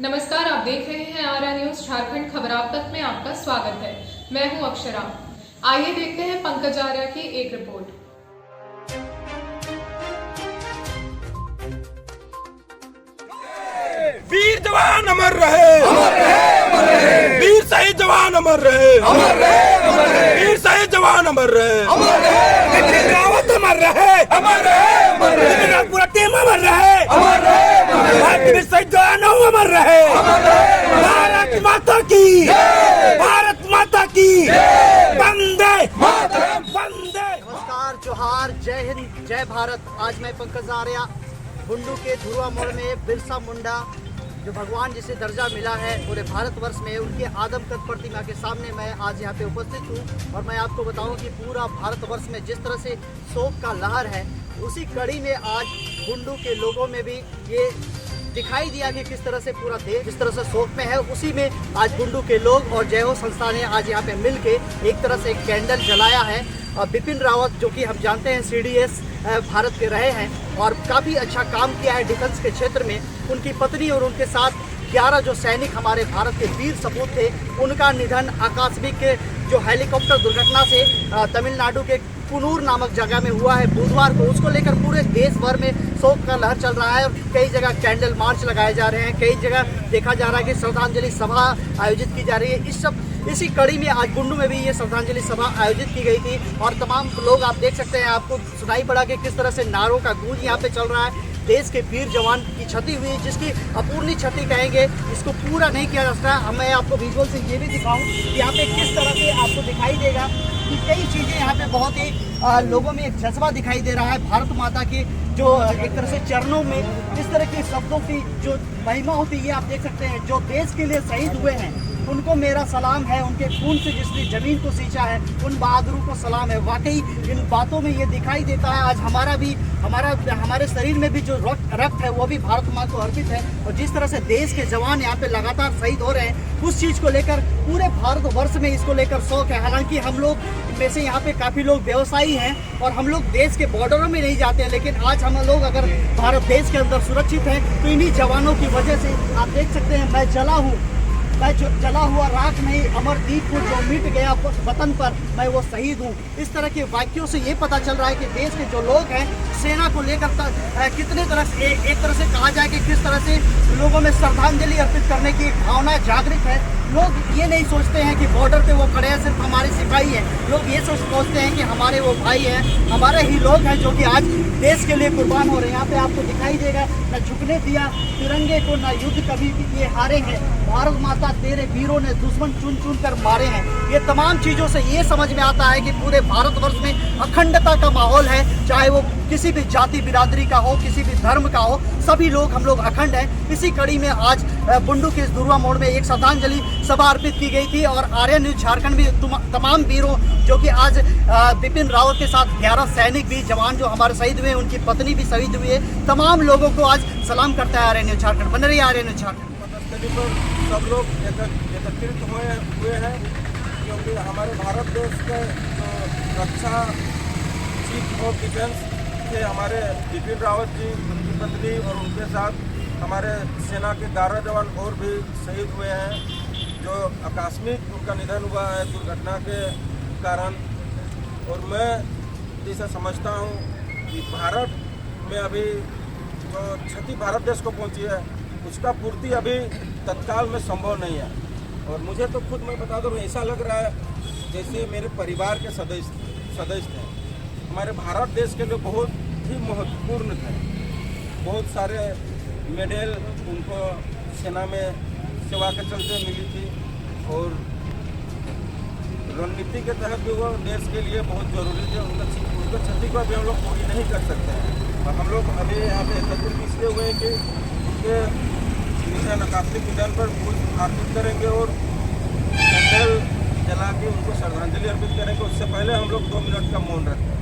नमस्कार, आप देख रहे हैं आर्या न्यूज झारखंड खबर आप तक में आपका स्वागत है। मैं हूं अक्षरा। आइए देखते हैं पंकज आर्या की एक रिपोर्ट। वीर जवान अमर रहे, अमर रहे, अमर रहे। वीर शहीद जवान अमर रहे, अमर रहे, अमर रहे। वीर शहीद जवान अमर रहे, अमर रहे। बिपिन रावत अमर रहे, अमर रहे, अमर रहे। पूरा टीम अमर रहे, अमर रहे, अमर रहे। भारतीय शहीद जवान अमर रहे, अमर रहे। भारत माता की, भारत माता की वंदे मातरम, वंदे। नमस्कार, जोहार, जय हिंद, जय भारत। आज मैं पंकज आर्या बुंडू के धुरुआ मोड़ में बिरसा मुंडा जो भगवान जिसे दर्जा मिला है पूरे भारतवर्ष में, उनके आदमकद प्रतिमा के सामने मैं आज यहाँ पे उपस्थित हूँ। और मैं आपको बताऊँ कि पूरा भारतवर्ष में जिस तरह से शोक का लहर है, उसी कड़ी में आज बुंडू के लोगों में भी ये दिखाई दिया कि किस तरह से पूरा देश जिस तरह से शोक में है, उसी में आज बुंडू के लोग और जय हो संस्था ने आज यहाँ पे मिल के एक तरह से एक कैंडल जलाया है। और बिपिन रावत जो कि हम जानते हैं CDS भारत के रहे हैं और काफ़ी अच्छा काम किया है डिफेंस के क्षेत्र में। उनकी पत्नी और उनके साथ 11 जो सैनिक हमारे भारत के वीर सपूत थे, उनका निधन आकस्मिक जो हेलीकॉप्टर दुर्घटना से तमिलनाडु के कुनूर नामक जगह में हुआ है बुधवार को, उसको लेकर पूरे देश भर में शोक का लहर चल रहा है। कई जगह कैंडल मार्च लगाए जा रहे हैं, कई जगह देखा जा रहा है कि श्रद्धांजलि सभा आयोजित की जा रही है। इसी कड़ी में आज बुंडू में भी ये श्रद्धांजलि सभा आयोजित की गई थी और तमाम लोग आप देख सकते हैं, आपको सुनाई पड़ा कि किस तरह से नारों का गूंज यहाँ पे चल रहा है। देश के वीर जवान की क्षति हुई, जिसकी अपूर्णीय क्षति कहेंगे, इसको पूरा नहीं किया जा सकता। मैं आपको विजुअल से ये भी दिखाऊं कि यहाँ पे किस तरह से आपको दिखाई देगा कि कई चीज़ें यहाँ पे बहुत ही लोगों में एक जज्बा दिखाई दे रहा है। भारत माता की जो एक तरह से चरणों में इस तरह के शब्दों की जो महिमा होती है, आप देख सकते हैं। जो देश के लिए शहीद हुए हैं उनको मेरा सलाम है, उनके खून से जिसने जमीन को सींचा है उन बहादुरों को सलाम है। वाकई इन बातों में ये दिखाई देता है आज हमारे शरीर में भी जो रक्त है वो भी भारत माँ को अर्पित है। और जिस तरह से देश के जवान यहाँ पे लगातार शहीद हो रहे हैं, उस चीज़ को लेकर पूरे भारतवर्ष में इसको लेकर शौक है। हालांकि हम लोग में से यहाँ पे काफ़ी लोग व्यवसायी हैं और हम लोग देश के बॉर्डरों में नहीं जाते हैं, लेकिन आज हम लोग अगर भारत देश के अंदर सुरक्षित हैं तो इन्हीं जवानों की वजह से। आप देख सकते हैं मैं जला हूँ, मैं जो जला हुआ राख नहीं, अमरदीप हूँ जो मिट गया वतन पर, मैं वो शहीद हूँ। इस तरह के वाक्यों से ये पता चल रहा है कि देश के जो लोग हैं सेना को लेकर कितने तरह से एक तरह से कहा जाए कि किस तरह से लोगों में श्रद्धांजलि अर्पित करने की भावना जागृत है। लोग ये नहीं सोचते हैं कि बॉर्डर पे वो खड़े हैं सिर्फ हमारे सिपाही हैं, लोग ये सोचते हैं कि हमारे वो भाई हैं, हमारे ही लोग हैं जो कि आज देश के लिए कुर्बान हो रहे हैं। यहाँ पे आपको दिखाई देगा न झुकने दिया तिरंगे को, न युद्ध कभी भी ये हारे हैं। भारत माता तेरे वीरों ने दुश्मन चुन चुन कर मारे हैं। ये तमाम चीज़ों से ये समझ में आता है कि पूरे भारतवर्ष में अखंडता का माहौल है, चाहे वो किसी भी जाति बिरादरी का हो, किसी भी धर्म का हो, सभी लोग हम लोग अखंड हैं। इसी कड़ी में आज बुंडू के इस धुरुआ मोड़ में एक श्रद्धांजलि सभा अर्पित की गई थी और आर्या न्यूज झारखंड भी तमाम वीरों जो कि आज बिपिन रावत के साथ 11 सैनिक भी जवान जो हमारे शहीद हुए, उनकी पत्नी भी शहीद हुई है, तमाम लोगों को आज सलाम करता है आर्या न्यूज झारखंड। बन रही है आर्या न्यूज झारखंड। सब लोग एकत्रित हुए हैं क्योंकि हमारे भारत देश के जो रक्षा चीफ ऑफ डिफेंस थे हमारे बिपिन रावत जी, उनकी पत्नी और उनके साथ हमारे सेना के 11 जवान और भी शहीद हुए हैं, जो आकस्मिक उनका निधन हुआ है दुर्घटना के कारण। और मैं जैसा समझता हूँ कि भारत में अभी जो क्षति भारत देश को पहुँची है उसका पूर्ति अभी तत्काल में संभव नहीं है। और मुझे तो खुद मैं बता दूँ, ऐसा लग रहा है जैसे मेरे परिवार के सदस्य थे, हमारे भारत देश के लिए बहुत ही महत्वपूर्ण थे। बहुत सारे मेडल उनको सेना में सेवा के चलते मिली थी और रणनीति के तहत भी वो देश के लिए बहुत जरूरी थे। उनका क्षति को अभी हम लोग पूरी नहीं कर सकते हैं। और हम लोग अभी यहाँ पे एकत्रित इसलिए हुए हैं कि उनके निधन आकस्मिक निधन पर कुछ अर्पित करेंगे और कैंडल जला के उनको श्रद्धांजलि अर्पित करेंगे। उससे पहले हम लोग 2 मिनट का मौन रखते हैं।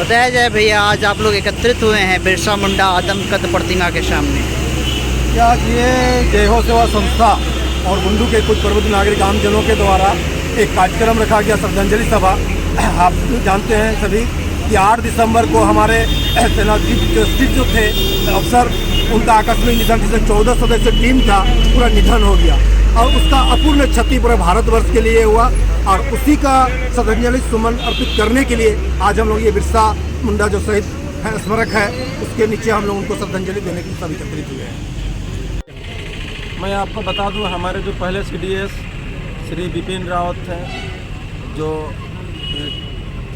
बताया जाए भैया, आज आप लोग एकत्रित हुए हैं बिरसा मुंडा आदमकद प्रतिमा के सामने। क्या ये जय हो सेवा संस्था और बुंडू के कुछ प्रबुद्ध नागरिक आमजनों के द्वारा एक कार्यक्रम रखा गया, श्रद्धांजलि सभा। आप जानते हैं सभी कि 8 दिसंबर को हमारे सेनाध्यक्ष जो थे अफसर, उनका आकस्मिक निधन, जिसमें 14 सदस्य टीम था, पूरा निधन हो गया और उसका अपूर्ण क्षति पूरे भारतवर्ष के लिए हुआ। और उसी का श्रद्धांजलि सुमन अर्पित करने के लिए आज हम लोग ये बिरसा मुंडा जो शहीद है, स्मारक है, उसके नीचे हम लोग उनको श्रद्धांजलि देने के लिए सब एकत्रित हुए हैं। मैं आपको बता दूं, हमारे जो पहले CDS श्री बिपिन रावत थे, जो एक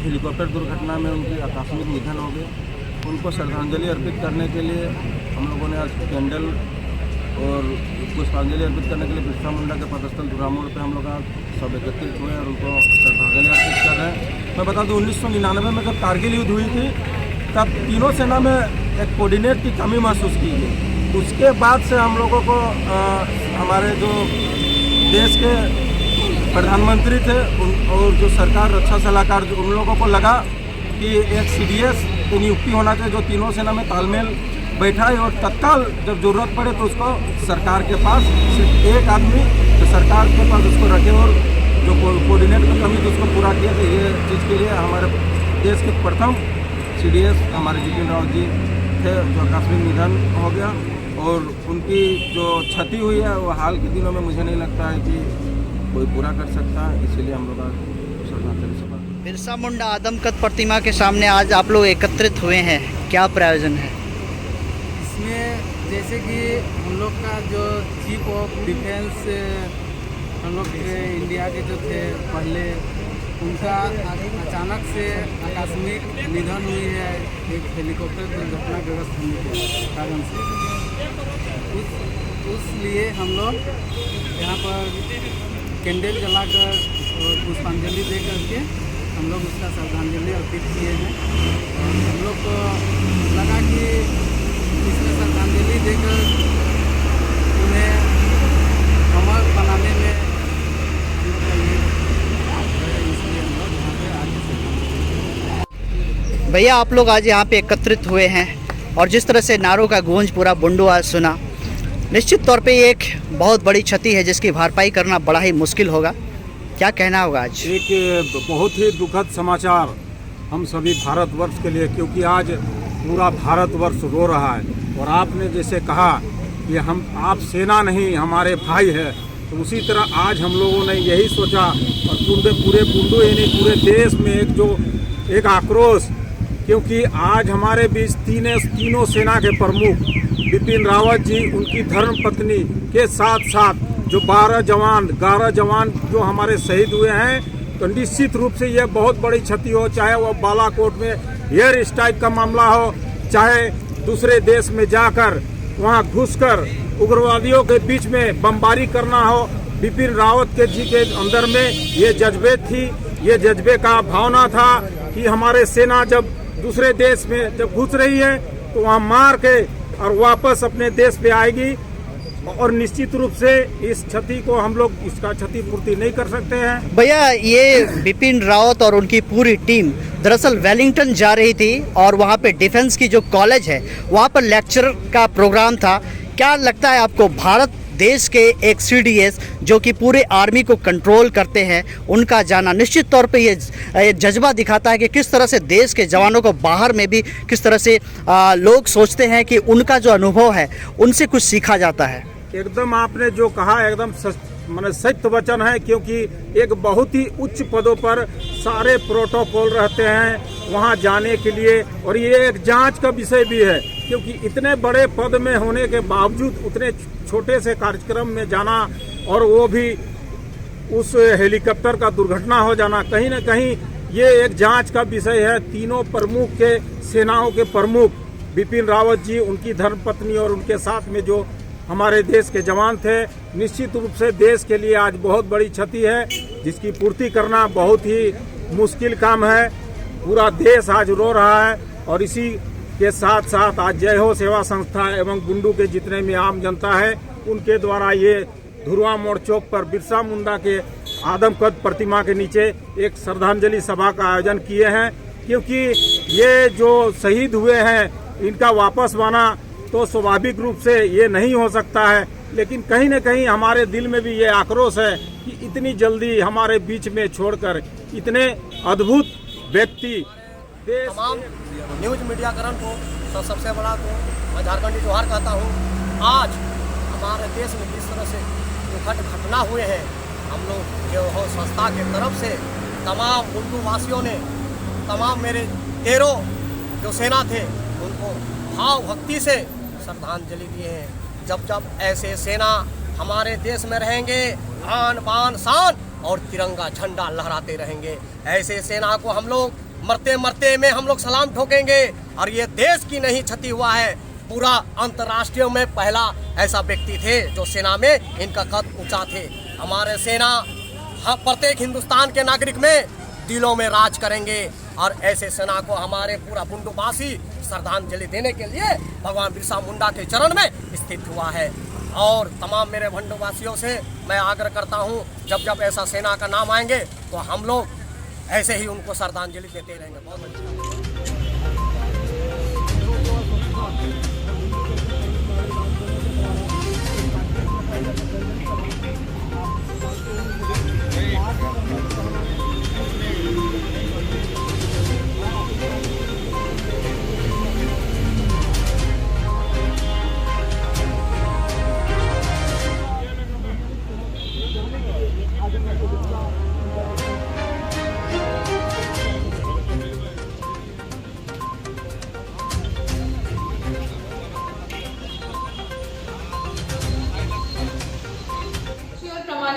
हेलीकॉप्टर दुर्घटना में उनकी आकस्मिक निधन हो गए, उनको श्रद्धांजलि अर्पित करने के लिए हम लोगों ने आज कैंडल और पुष्पांजलि अर्पित करने के लिए बिरसा मुंडा के पदस्थल धुरा मोड़ पर हम लोग आज सब एकत्रित हुए और उनको श्रद्धांजलि अर्पित कर रहे हैं। मैं बता दूं, 1999 में जब कारगिल युद्ध हुई थी, तब तीनों सेना में एक कोऑर्डिनेट की कमी महसूस की गई। उसके बाद से हम लोगों को हमारे जो देश के प्रधानमंत्री थे और जो सरकार रक्षा सलाहकार, उन लोगों को लगा कि एक CDS की नियुक्ति होना चाहिए जो तीनों सेना में तालमेल बैठाए और तत्काल जब जरूरत पड़े तो उसको सरकार के पास सिर्फ एक आदमी जो सरकार के पास उसको रखे और जो कोऑर्डिनेट की कमी थी उसको पूरा किया। तो ये चीज़ के लिए हमारे देश के प्रथम CDS हमारे बिपिन रावत जी थे, जो आकस्मिक निधन हो गया और उनकी जो क्षति हुई है वो हाल के दिनों में मुझे नहीं लगता है कि कोई पूरा कर सकता है, इसीलिए हम लोग श्रद्धांजलि सभा। बिरसा मुंडा आदमकद प्रतिमा के सामने आज आप लोग एकत्रित हुए हैं, क्या प्रयोजन है इसमें? जैसे कि हम लोग का जो चीफ ऑफ डिफेंस हम लोग के इंडिया के जो थे पहले, उनका अचानक से आकस्मिक निधन हुई है एक हेलीकॉप्टर दुर्घटनाग्रस्त होने के कारण से। उस लिए हम लोग यहाँ पर कैंडल जलाकर और पुष्पांजलि दे करके हम लोग उसका श्रद्धांजलि अर्पित किए हैं। हम लोग को लगा कि इसमें श्रद्धांजलि देकर उन्हें अमर बनाने में इसलिए हम लोग यहाँ पे आगे। भैया, आप लोग आज यहाँ पे एकत्रित हुए हैं और जिस तरह से नारों का गूंज पूरा बुंडू आज सुना, निश्चित तौर पे ये एक बहुत बड़ी क्षति है जिसकी भरपाई करना बड़ा ही मुश्किल होगा। क्या कहना होगा आज? एक बहुत ही दुखद समाचार हम सभी भारतवर्ष के लिए, क्योंकि आज पूरा भारतवर्ष रो रहा है। और आपने जैसे कहा कि आप सेना नहीं, हमारे भाई है, तो उसी तरह आज हम लोगों ने यही सोचा और पूरे बुंडू यानी पूरे देश में एक आक्रोश, क्योंकि आज हमारे बीच तीनों सेना के प्रमुख बिपिन रावत जी, उनकी धर्मपत्नी के साथ साथ जो 11 जवान जो हमारे शहीद हुए हैं, तो निश्चित रूप से यह बहुत बड़ी क्षति हो, चाहे वो बालाकोट में एयर स्ट्राइक का मामला हो, चाहे दूसरे देश में जाकर वहां घुसकर उग्रवादियों के बीच में बमबारी करना हो। बिपिन रावत के जी के अंदर में ये जज्बे थी, ये जज्बे का भावना था कि हमारे सेना जब दूसरे देश में जब घुस रही है तो वहां मार के और वापस अपने देश पे आएगी। और निश्चित रूप से इस क्षति को हम लोग इसका क्षतिपूर्ति नहीं कर सकते हैं। भैया, ये बिपिन रावत और उनकी पूरी टीम दरअसल वेलिंगटन जा रही थी और वहाँ पे डिफेंस की जो कॉलेज है वहाँ पर लेक्चर का प्रोग्राम था। क्या लगता है आपको, भारत देश के एक CDS जो कि पूरे आर्मी को कंट्रोल करते हैं, उनका जाना निश्चित तौर पे ये जज्बा दिखाता है कि किस तरह से देश के जवानों को बाहर में भी किस तरह से लोग सोचते हैं कि उनका जो अनुभव है उनसे कुछ सीखा जाता है। एकदम आपने जो कहा एकदम सत्य वचन है, क्योंकि एक बहुत ही उच्च पदों पर सारे प्रोटोकॉल रहते हैं वहां जाने के लिए, और ये एक जांच का विषय भी है, क्योंकि इतने बड़े पद में होने के बावजूद उतने छोटे से कार्यक्रम में जाना और वो भी उस हेलीकॉप्टर का दुर्घटना हो जाना, कहीं न कहीं ये एक जांच का विषय है। तीनों प्रमुख के सेनाओं के प्रमुख बिपिन रावत जी, उनकी धर्मपत्नी और उनके साथ में जो हमारे देश के जवान थे, निश्चित रूप से देश के लिए आज बहुत बड़ी क्षति है जिसकी पूर्ति करना बहुत ही मुश्किल काम है। पूरा देश आज रो रहा है और इसी के साथ साथ आज जय हो सेवा संस्था एवं बुंडू के जितने भी आम जनता है उनके द्वारा ये धुरवा मोड़ चौक पर बिरसा मुंडा के आदमकद प्रतिमा के नीचे एक श्रद्धांजलि सभा का आयोजन किए हैं। क्योंकि ये जो शहीद हुए हैं इनका वापस आना तो स्वाभाविक रूप से ये नहीं हो सकता है, लेकिन कहीं न कहीं हमारे दिल में भी ये आक्रोश है कि इतनी जल्दी हमारे बीच में छोड़कर इतने अद्भुत व्यक्ति देश तमाम न्यूज मीडियाकरण को सबसे बड़ा तो मैं झारखंडी जोहार कहता हूँ। आज हमारे देश में जिस तरह से दुखद घटना हुए हैं, हम लोग जो हो संस्था के तरफ से तमाम बुंडू वासियों ने तमाम मेरे 13 जो सेना थे उनको भाव भक्ति से श्रद्धांजलि दिए हैं। जब जब ऐसे सेना हमारे देश में रहेंगे, आन बान शान और तिरंगा झंडा लहराते रहेंगे। ऐसे सेना को हम लोग मरते मरते में हम लोग सलाम ठोकेंगे। और ये देश की नहीं क्षति हुआ है, पूरा अंतर्राष्ट्रीय में पहला ऐसा व्यक्ति थे जो सेना में इनका कद ऊंचा थे। हमारे सेना प्रत्येक हिंदुस्तान के नागरिक में दिलों में राज करेंगे। और ऐसे सेना को हमारे पूरा बुंडूवासी श्रद्धांजलि देने के लिए भगवान बिरसा मुंडा के चरण में स्थित हुआ है। और तमाम मेरे बुंडूवासियों से मैं आग्रह करता हूं, जब जब ऐसा सेना का नाम आएंगे तो हम लोग ऐसे ही उनको श्रद्धांजलि देते रहेंगे। बहुत अच्छा।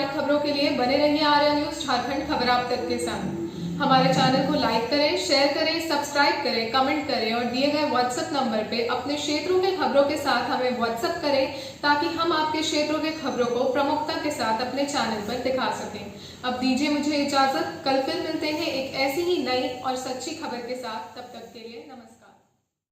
खबरों के लिए बने रहिए आर्या न्यूज झारखंड खबर आप तक के संग। हमारे चैनल को लाइक करें, शेयर करें, सब्सक्राइब करें, कमेंट करें और दिए गए व्हाट्सएप नंबर पे अपने क्षेत्रों के खबरों के साथ हमें व्हाट्सएप करें ताकि हम आपके क्षेत्रों के खबरों को प्रमुखता के साथ अपने चैनल पर दिखा सकें। अब दीजिए मुझे इजाजत, कल फिर मिलते हैं एक ऐसी ही नई और सच्ची खबर के साथ। तब तक के लिए नमस्कार।